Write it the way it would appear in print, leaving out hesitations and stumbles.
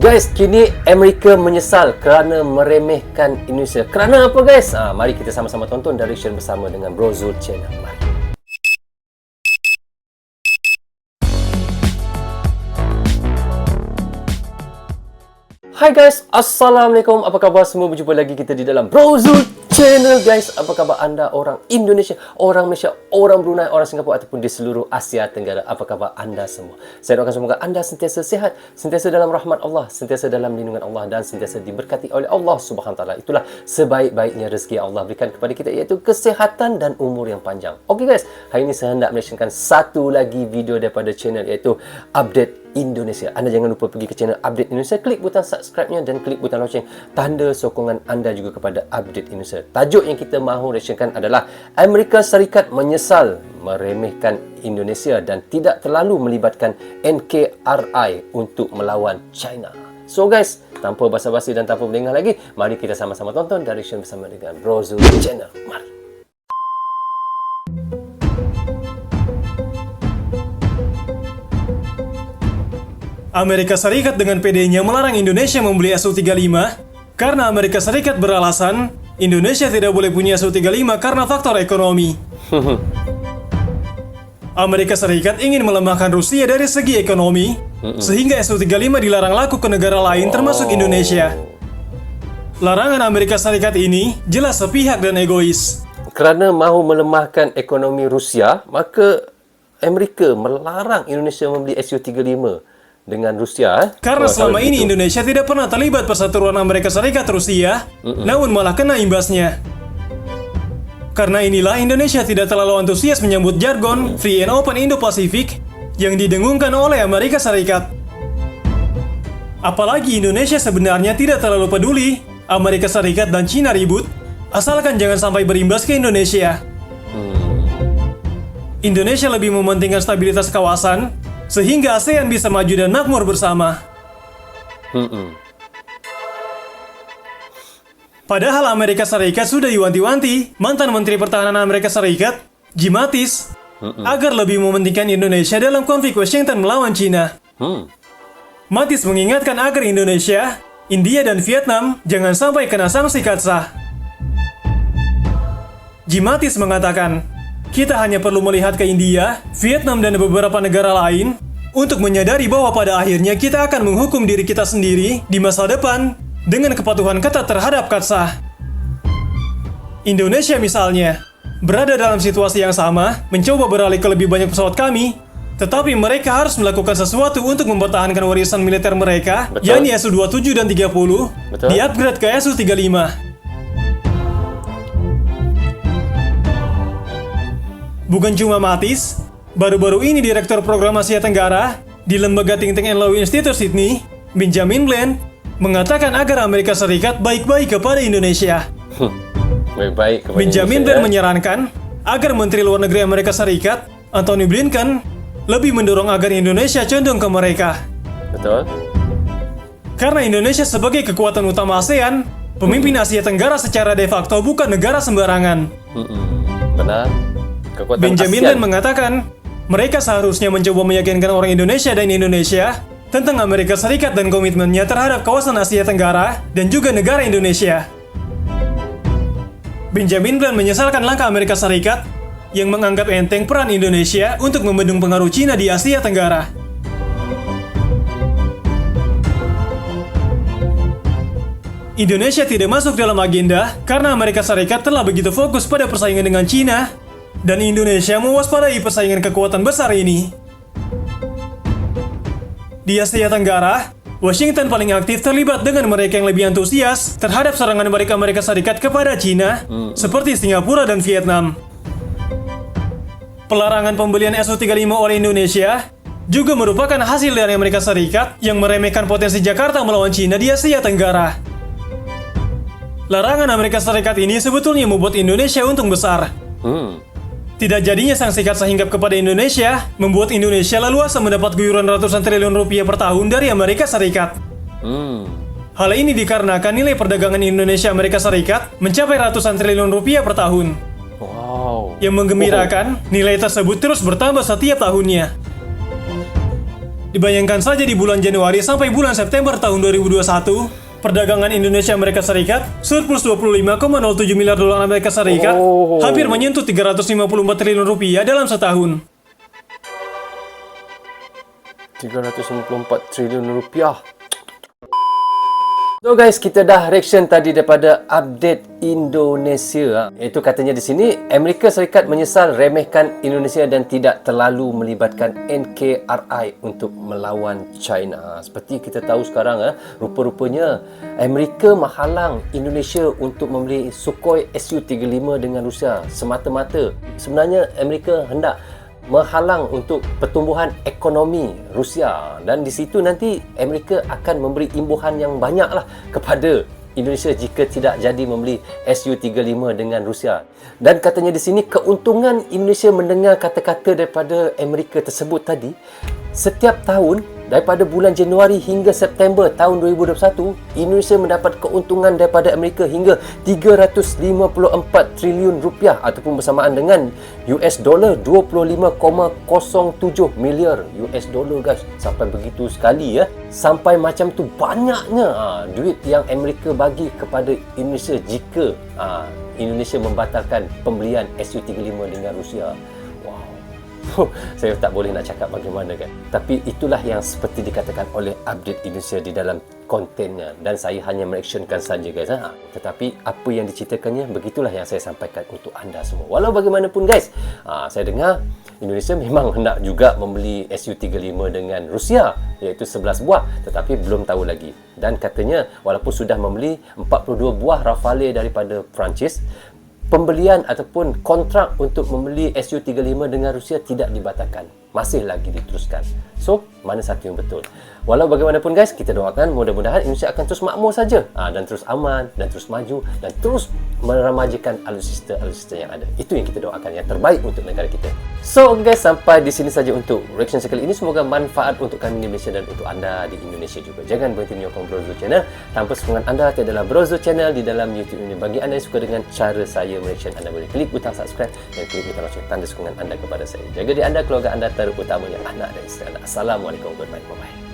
Guys, kini Amerika menyesal kerana meremehkan Indonesia. Kerana apa guys? Mari kita sama-sama tonton direction bersama dengan Bro Zul Channel. Mari. Hai guys, Assalamualaikum. Apa khabar semua? Berjumpa lagi kita di dalam Bro Zul Channel guys. Apa khabar anda orang Indonesia, orang Malaysia, orang Brunei, orang Singapura ataupun di seluruh Asia Tenggara? Apa khabar anda semua? Saya doakan semoga anda sentiasa sihat, sentiasa dalam rahmat Allah, sentiasa dalam lindungan Allah dan sentiasa diberkati oleh Allah Subhanahu Wa Taala. Itulah sebaik-baiknya rezeki yang Allah berikan kepada kita, iaitu kesihatan dan umur yang panjang. Okey guys, hari ini saya hendak menyaksikan satu lagi video daripada channel, iaitu update Indonesia. Anda jangan lupa pergi ke channel Update Indonesia, klik butang subscribe-nya dan klik butang loceng, tanda sokongan anda juga kepada Update Indonesia. Tajuk yang kita mahu reaksikan adalah Amerika Syarikat menyesal meremehkan Indonesia dan tidak terlalu melibatkan NKRI untuk melawan China. So guys, tanpa basa-basi dan tanpa melengah lagi, mari kita sama-sama tonton direction bersama dengan Bro Zul Channel. Mari. Amerika Serikat dengan PD-nya melarang Indonesia membeli Su-35 karena Amerika Serikat beralasan Indonesia tidak boleh punya Su-35 karena faktor ekonomi. Amerika Serikat ingin melemahkan Rusia dari segi ekonomi sehingga Su-35 dilarang laku ke negara lain termasuk Indonesia. Larangan Amerika Serikat ini jelas sepihak dan egois. Kerana mahu melemahkan ekonomi Rusia, maka Amerika melarang Indonesia membeli Su-35 dengan Rusia. Karena selama ini Indonesia tidak pernah terlibat perseteruan Amerika Serikat Rusia, namun malah kena imbasnya. Karena inilah Indonesia tidak terlalu antusias menyambut jargon Free and Open Indo-Pasifik yang didengungkan oleh Amerika Serikat. Apalagi Indonesia sebenarnya tidak terlalu peduli Amerika Serikat dan China ribut, asalkan jangan sampai berimbas ke Indonesia. Indonesia lebih mementingkan stabilitas kawasan, sehingga ASEAN bisa maju dan makmur bersama. Padahal Amerika Serikat sudah diwanti-wanti mantan Menteri Pertahanan Amerika Serikat, Jim Mattis, agar lebih mementingkan Indonesia dalam konflik Washington melawan China. Mattis mengingatkan agar Indonesia, India, dan Vietnam jangan sampai kena sanksi katsah. Jim Mattis mengatakan, kita hanya perlu melihat ke India, Vietnam, dan beberapa negara lain untuk menyadari bahwa pada akhirnya kita akan menghukum diri kita sendiri di masa depan dengan kepatuhan ketat terhadap katsah. Indonesia misalnya, berada dalam situasi yang sama, mencoba beralih ke lebih banyak pesawat kami, tetapi mereka harus melakukan sesuatu untuk mempertahankan warisan militer mereka, yakni Su-27 dan 30, di-upgrade ke Su-35. Bukan cuma Mattis, baru-baru ini Direktur Program Asia Tenggara di Lembaga Think and Law Institute Sydney, Benjamin Bland, mengatakan agar Amerika Serikat baik-baik kepada Indonesia. Baik-baik kepada Benjamin Indonesia, Bland menyarankan agar Menteri Luar Negeri Amerika Serikat, Antony Blinken, lebih mendorong agar Indonesia condong ke mereka. Betul. Karena Indonesia sebagai kekuatan utama ASEAN, pemimpin Asia Tenggara secara de facto bukan negara sembarangan. Benar. Kekuatan Benjamin ASEAN Bland mengatakan, mereka seharusnya mencoba meyakinkan orang Indonesia dan Indonesia tentang Amerika Serikat dan komitmennya terhadap kawasan Asia Tenggara dan juga negara Indonesia. Benjamin Bland menyesalkan langkah Amerika Serikat yang menganggap enteng peran Indonesia untuk membendung pengaruh Cina di Asia Tenggara. Indonesia tidak masuk dalam agenda karena Amerika Serikat telah begitu fokus pada persaingan dengan Cina, dan Indonesia mewaspadai persaingan kekuatan besar ini. Di Asia Tenggara, Washington paling aktif terlibat dengan mereka yang lebih antusias terhadap serangan balik Amerika Serikat kepada China, seperti Singapura dan Vietnam. Pelarangan pembelian Su-35 oleh Indonesia juga merupakan hasil dari Amerika Serikat yang meremehkan potensi Jakarta melawan China di Asia Tenggara. Larangan Amerika Serikat ini sebetulnya membuat Indonesia untung besar. Tidak jadinya sanksi katsah hinggap kepada Indonesia membuat Indonesia leluasa mendapat guyuran ratusan triliun rupiah per tahun dari Amerika Serikat. Hal ini dikarenakan nilai perdagangan Indonesia-Amerika Serikat mencapai ratusan triliun rupiah per tahun. Yang menggembirakan, nilai tersebut terus bertambah setiap tahunnya. Dibayangkan saja di bulan Januari sampai bulan September tahun 2021, perdagangan Indonesia Amerika Serikat surplus 25,07 miliar dolar Amerika Serikat, hampir menyentuh 354 triliun rupiah dalam setahun. 354 triliun rupiah. So guys, kita dah reaction tadi daripada update Indonesia. Itu katanya di sini, Amerika Serikat menyesal remehkan Indonesia dan tidak terlalu melibatkan NKRI untuk melawan China. Seperti kita tahu sekarang, rupa-rupanya Amerika menghalang Indonesia untuk membeli Sukhoi Su-35 dengan Rusia semata-mata. Sebenarnya Amerika hendak menghalang untuk pertumbuhan ekonomi Rusia, dan di situ nanti Amerika akan memberi imbuhan yang banyaklah kepada Indonesia jika tidak jadi membeli Su-35 dengan Rusia. Dan katanya di sini, keuntungan Indonesia mendengar kata-kata daripada Amerika tersebut tadi, setiap tahun daripada bulan Januari hingga September tahun 2021, Indonesia mendapat keuntungan daripada Amerika hingga 354 triliun rupiah ataupun bersamaan dengan US dollar 25,07 miliar US dollar guys. Sampai begitu sekali sampai macam tu banyaknya duit yang Amerika bagi kepada Indonesia jika Indonesia membatalkan pembelian Su-35 dengan Rusia. Saya tak boleh nak cakap bagaimana kan. Tapi itulah yang seperti dikatakan oleh update Indonesia di dalam kontennya, dan saya hanya mereactionkan saja guys. Tetapi apa yang diceritakannya, begitulah yang saya sampaikan untuk anda semua. Walau bagaimanapun guys, saya dengar Indonesia memang hendak juga membeli Su-35 dengan Rusia, iaitu 11 buah, tetapi belum tahu lagi. Dan katanya walaupun sudah membeli 42 buah Rafale daripada Perancis, pembelian ataupun kontrak untuk membeli Su-35 dengan Rusia tidak dibatalkan, masih lagi diteruskan. So, mana satu yang betul? Walau bagaimanapun guys, kita doakan mudah-mudahan Indonesia akan terus makmur saja, dan terus aman, dan terus maju, dan terus meremajakan alutsista yang ada. Itu yang kita doakan, yang terbaik untuk negara kita. So guys, sampai di sini saja untuk reaction sekali ini. Semoga manfaat untuk kami di Malaysia dan untuk anda di Indonesia juga. Jangan berhenti menyokong Brozo Channel. Tanpa sokongan anda tiadalah Brozo Channel di dalam YouTube ini. Bagi anda yang suka dengan cara saya mereaction, anda boleh klik butang subscribe dan klik butang lonceng, tanda sokongan anda kepada saya. Jaga diri anda, keluarga anda, terutama yang anak dan isteri anda. Assalamualaikum warahmatullahi wabarakatuh.